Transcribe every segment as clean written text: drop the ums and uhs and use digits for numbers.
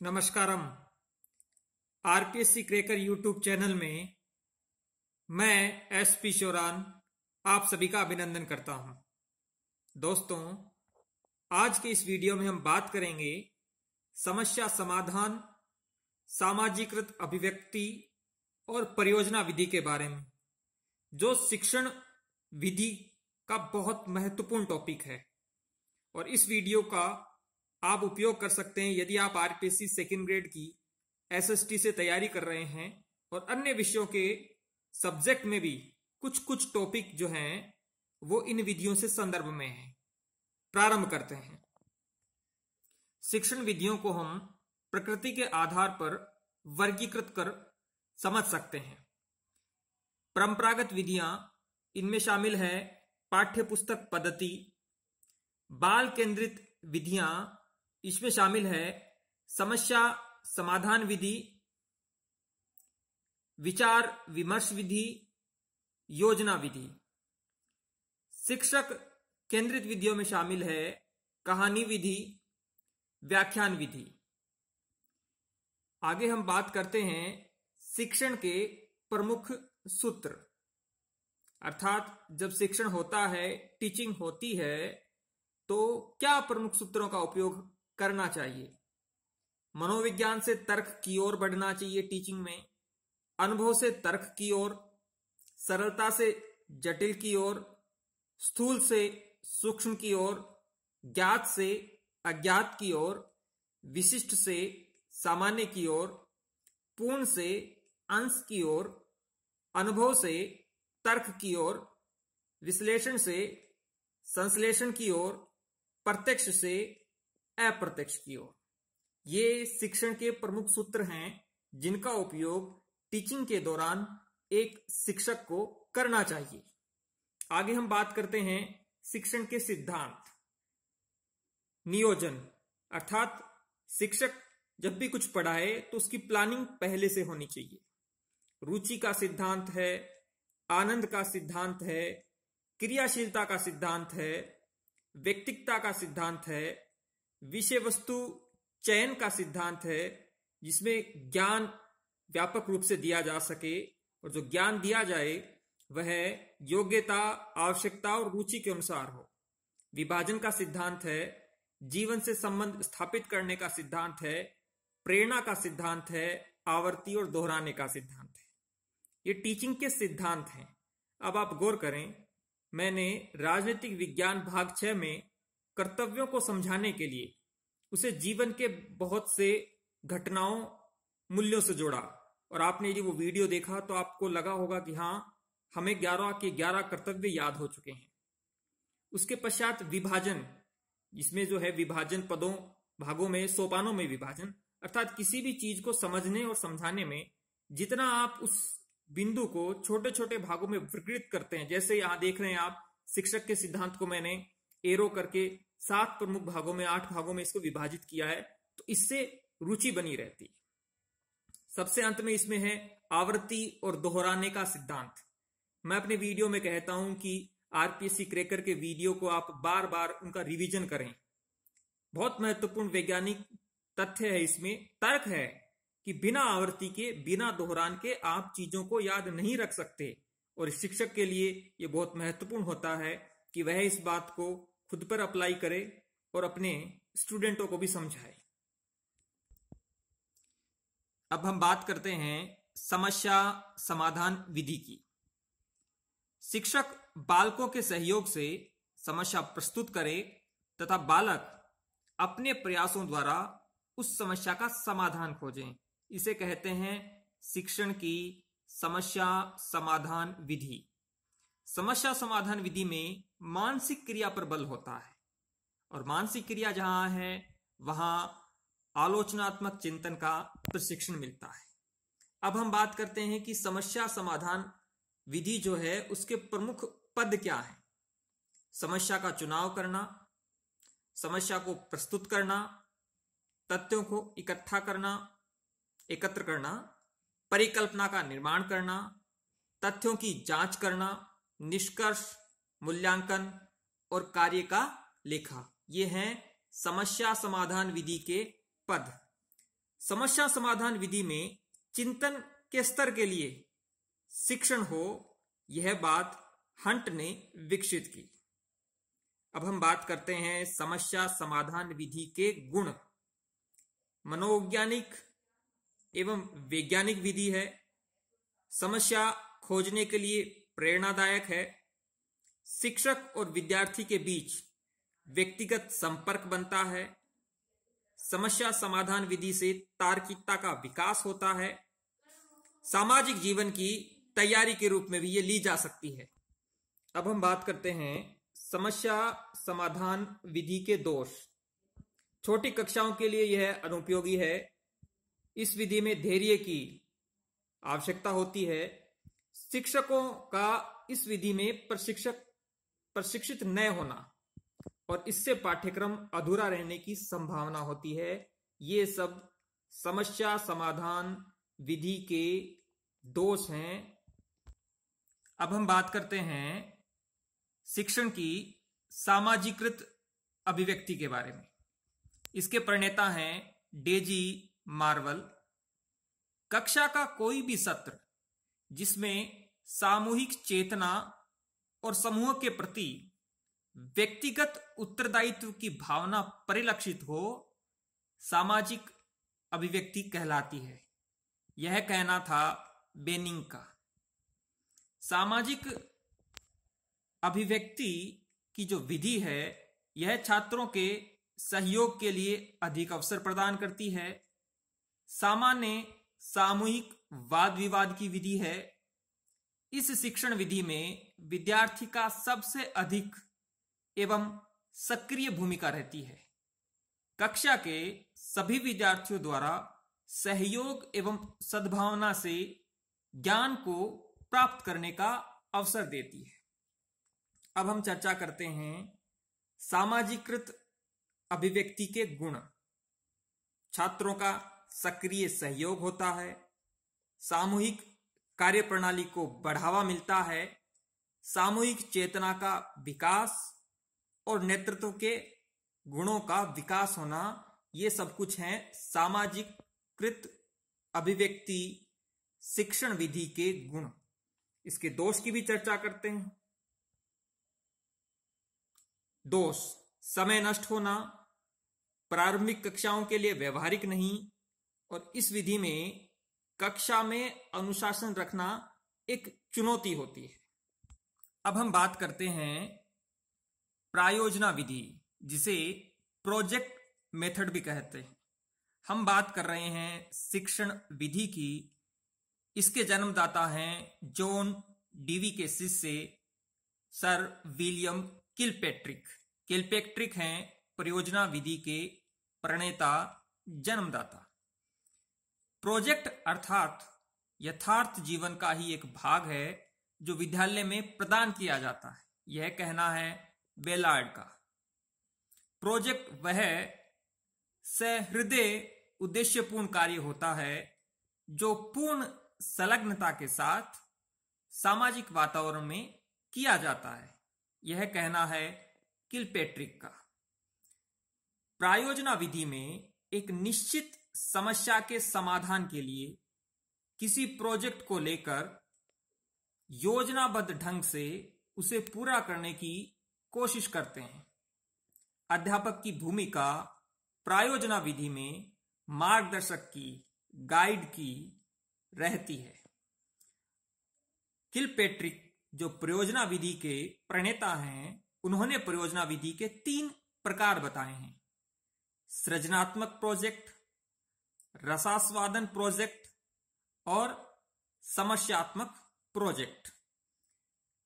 नमस्कारम। RPSC cracker YouTube channel में मैं SP Sheoran आप सभी का अभिनंदन करता हूं। दोस्तों, आज के इस वीडियो में हम बात करेंगे समस्या समाधान, सामाजिकृत अभिव्यक्ति और परियोजना विधि के बारे में, जो शिक्षण विधि का बहुत महत्वपूर्ण टॉपिक है। और इस वीडियो का आप उपयोग कर सकते हैं यदि आप आरपीएससी सेकेंड ग्रेड की एसएसटी से तैयारी कर रहे हैं और अन्य विषयों के सब्जेक्ट में भी कुछ कुछ टॉपिक जो हैं वो इन विधियों से संदर्भ में हैं। प्रारंभ करते हैं। शिक्षण विधियों को हम प्रकृति के आधार पर वर्गीकृत कर समझ सकते हैं। परंपरागत विधियां, इनमें शामिल है पाठ्य पुस्तक पद्धति। बाल केंद्रित विधियां, इसमें शामिल है समस्या समाधान विधि, विचार विमर्श विधि, योजना विधि। शिक्षक केंद्रित विधियों में शामिल है कहानी विधि, व्याख्यान विधि। आगे हम बात करते हैं शिक्षण के प्रमुख सूत्र, अर्थात जब शिक्षण होता है, टीचिंग होती है, तो क्या प्रमुख सूत्रों का उपयोग करना चाहिए। मनोविज्ञान से तर्क की ओर बढ़ना चाहिए टीचिंग में, अनुभव से तर्क की ओर, सरलता से जटिल की ओर, स्थूल से सूक्ष्म की ओर, ज्ञात से अज्ञात की ओर, विशिष्ट से सामान्य की ओर, पूर्ण से अंश की ओर, अनुभव से तर्क की ओर, विश्लेषण से संश्लेषण की ओर, प्रत्यक्ष से अप्रत्यक्ष की ओर। ये शिक्षण के प्रमुख सूत्र हैं जिनका उपयोग टीचिंग के दौरान एक शिक्षक को करना चाहिए। आगे हम बात करते हैं शिक्षण के सिद्धांत। नियोजन, अर्थात शिक्षक जब भी कुछ पढ़ाए तो उसकी प्लानिंग पहले से होनी चाहिए। रुचि का सिद्धांत है, आनंद का सिद्धांत है, क्रियाशीलता का सिद्धांत है, व्यक्तिकता का सिद्धांत है, विषय वस्तु चयन का सिद्धांत है, जिसमें ज्ञान व्यापक रूप से दिया जा सके और जो ज्ञान दिया जाए वह योग्यता, आवश्यकता और रुचि के अनुसार हो। विभाजन का सिद्धांत है, जीवन से संबंध स्थापित करने का सिद्धांत है, प्रेरणा का सिद्धांत है, आवर्ती और दोहराने का सिद्धांत है। ये टीचिंग के सिद्धांत हैं। अब आप गौर करें, मैंने राजनीतिक विज्ञान भाग 6 में कर्तव्यों को समझाने के लिए उसे जीवन के बहुत से घटनाओं, मूल्यों से जोड़ा। और आपने यदि वो वीडियो देखा तो आपको लगा होगा कि हाँ, हमें 11 के 11 कर्तव्य याद हो चुके हैं। उसके पश्चात विभाजन, जिसमें जो है विभाजन पदों, भागों में, सोपानों में विभाजन, अर्थात किसी भी चीज को समझने और समझाने में जितना आप उस बिंदु को छोटे छोटे भागों में विकृत करते हैं। जैसे यहां देख रहे हैं आप, शिक्षक के सिद्धांत को मैंने एरो करके 7 प्रमुख भागों में, 8 भागों में इसको विभाजित किया है, तो इससे रुचि बनी रहती है। सबसे अंत में इसमें है आवृत्ति और दोहराने का सिद्धांत। मैं अपने वीडियो में कहता हूं कि आरपीएससी क्रैकर के वीडियो को आप बार बार उनका रिवीजन करें। बहुत महत्वपूर्ण वैज्ञानिक तथ्य है इसमें, तर्क है कि बिना आवृत्ति के, बिना दोहरान के आप चीजों को याद नहीं रख सकते। और शिक्षक के लिए यह बहुत महत्वपूर्ण होता है कि वह इस बात को खुद पर अप्लाई करे और अपने स्टूडेंटों को भी समझाए। अब हम बात करते हैं समस्या समाधान विधि की। शिक्षक बालकों के सहयोग से समस्या प्रस्तुत करे तथा बालक अपने प्रयासों द्वारा उस समस्या का समाधान खोजें। इसे कहते हैं शिक्षण की समस्या समाधान विधि। समस्या समाधान विधि में मानसिक क्रिया पर बल होता है, और मानसिक क्रिया जहां है वहां आलोचनात्मक चिंतन का प्रशिक्षण मिलता है। अब हम बात करते हैं कि समस्या समाधान विधि जो है उसके प्रमुख पद क्या है। समस्या का चुनाव करना, समस्या को प्रस्तुत करना, तथ्यों को इकट्ठा करना, एकत्र करना, परिकल्पना का निर्माण करना, तथ्यों की जांच करना, निष्कर्ष, मूल्यांकन और कार्य का लेखा। ये हैं समस्या समाधान विधि के पद। समस्या समाधान विधि में चिंतन के स्तर के लिए शिक्षण हो, यह बात हंट ने विकसित की। अब हम बात करते हैं समस्या समाधान विधि के गुण। मनोवैज्ञानिक एवं वैज्ञानिक विधि है, समस्या खोजने के लिए प्रेरणादायक है, शिक्षक और विद्यार्थी के बीच व्यक्तिगत संपर्क बनता है, समस्या समाधान विधि से तार्किकता का विकास होता है, सामाजिक जीवन की तैयारी के रूप में भी ये ली जा सकती है। अब हम बात करते हैं समस्या समाधान विधि के दोष। छोटी कक्षाओं के लिए यह अनुपयोगी है। इस विधि में धैर्य की आवश्यकता होती है। शिक्षकों का इस विधि में प्रशिक्षित न होना और इससे पाठ्यक्रम अधूरा रहने की संभावना होती है। ये सब समस्या समाधान विधि के दोष हैं। अब हम बात करते हैं शिक्षण की सामाजिकृत अभिव्यक्ति के बारे में। इसके प्रणेता हैं डेजी मार्वल। कक्षा का कोई भी सत्र जिसमें सामूहिक चेतना और समूह के प्रति व्यक्तिगत उत्तरदायित्व की भावना परिलक्षित हो, सामाजिक अभिव्यक्ति कहलाती है। यह कहना था बेनिंग का। सामाजिक अभिव्यक्ति की जो विधि है, यह छात्रों के सहयोग के लिए अधिक अवसर प्रदान करती है। सामान्य सामूहिक वाद विवाद की विधि है। इस शिक्षण विधि में विद्यार्थी का सबसे अधिक एवं सक्रिय भूमिका रहती है। कक्षा के सभी विद्यार्थियों द्वारा सहयोग एवं सद्भावना से ज्ञान को प्राप्त करने का अवसर देती है। अब हम चर्चा करते हैं सामाजिकृत अभिव्यक्ति के गुण। छात्रों का सक्रिय सहयोग होता है, सामूहिक कार्यप्रणाली को बढ़ावा मिलता है, सामूहिक चेतना का विकास और नेतृत्व के गुणों का विकास होना, ये सब कुछ है सामाजिकृत अभिव्यक्ति शिक्षण विधि के गुण। इसके दोष की भी चर्चा करते हैं। दोष: समय नष्ट होना, प्रारंभिक कक्षाओं के लिए व्यवहारिक नहीं, और इस विधि में कक्षा में अनुशासन रखना एक चुनौती होती है। अब हम बात करते हैं प्रायोजना विधि, जिसे प्रोजेक्ट मेथड भी कहते हैं। हम बात कर रहे हैं शिक्षण विधि की। इसके जन्मदाता हैं जॉन डीवी के शिष्य सर विलियम किलपैट्रिक। किलपैट्रिक हैं परियोजना विधि के प्रणेता, जन्मदाता। प्रोजेक्ट अर्थात यथार्थ जीवन का ही एक भाग है जो विद्यालय में प्रदान किया जाता है, यह कहना है बेलार्ड का। प्रोजेक्ट वह सहृदय उद्देश्यपूर्ण कार्य होता है जो पूर्ण संलग्नता के साथ सामाजिक वातावरण में किया जाता है, यह कहना है किलपैट्रिक का। प्रायोजना विधि में एक निश्चित समस्या के समाधान के लिए किसी प्रोजेक्ट को लेकर योजनाबद्ध ढंग से उसे पूरा करने की कोशिश करते हैं। अध्यापक की भूमिका प्रायोजना विधि में मार्गदर्शक की, गाइड की रहती है। किलपैट्रिक जो परियोजना विधि के प्रणेता हैं, उन्होंने परियोजना विधि के 3 प्रकार बताए हैं: सृजनात्मक प्रोजेक्ट, रसास्वादन प्रोजेक्ट और समस्यात्मक प्रोजेक्ट।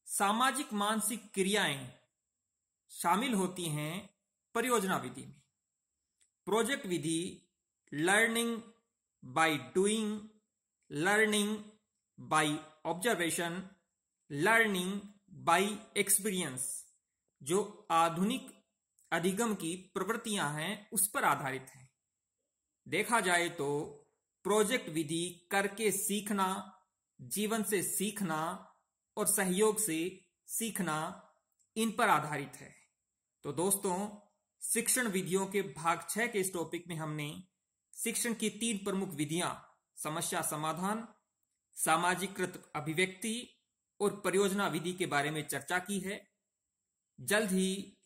सामाजिक मानसिक क्रियाएं शामिल होती हैं परियोजना विधि में। Project Vidhi learning by doing, learning by observation, learning by experience, जो आधुनिक अधिगम की प्रवृत्तियां हैं, उस पर आधारित है। देखा जाए तो प्रोजेक्ट विधि करके सीखना, जीवन से सीखना और सहयोग से सीखना, इन पर आधारित है। तो दोस्तों, शिक्षण विधियों के भाग 6 के इस टॉपिक में हमने शिक्षण की 3 प्रमुख विधियां समस्या समाधान, सामाजिकृत अभिव्यक्ति और परियोजना विधि के बारे में चर्चा की है। जल्द ही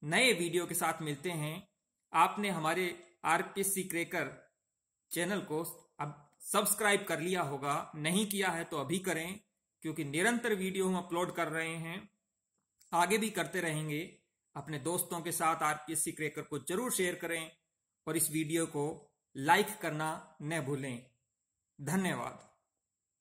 नए वीडियो के साथ मिलते हैं। आपने हमारे आरपीएससी क्रैकर चैनल को अब सब्सक्राइब कर लिया होगा, नहीं किया है तो अभी करें, क्योंकि निरंतर वीडियो हम अपलोड कर रहे हैं, आगे भी करते रहेंगे। अपने दोस्तों के साथ आरपीएससी क्रैकर को जरूर शेयर करें और इस वीडियो को लाइक करना न भूलें। धन्यवाद।